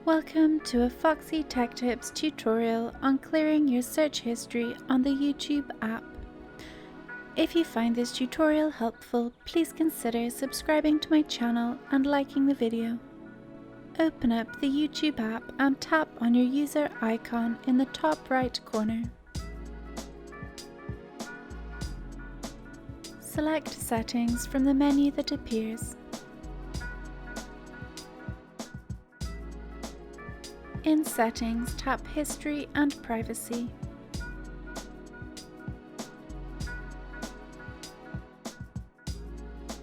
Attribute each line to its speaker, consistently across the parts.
Speaker 1: Welcome to a Foxy Tech Tips tutorial on clearing your search history on the YouTube app. If you find this tutorial helpful, please consider subscribing to my channel and liking the video. Open up the YouTube app and tap on your user icon in the top right corner. Select Settings from the menu that appears. In Settings, tap History and Privacy.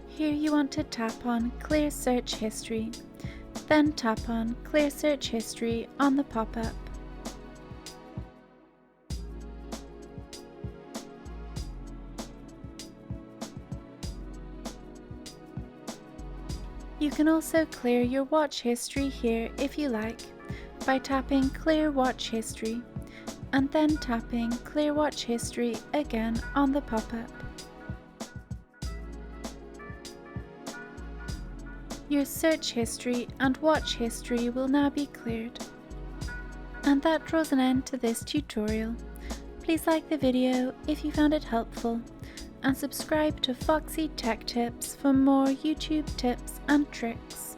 Speaker 1: Here you want to tap on Clear Search History, then tap on Clear Search History on the pop-up. You can also clear your watch history here if you like, by tapping Clear Watch History and then tapping Clear Watch History again on the pop-up. Your search history and watch history will now be cleared. And that draws an end to this tutorial. Please like the video if you found it helpful and subscribe to Foxy Tech Tips for more YouTube tips and tricks.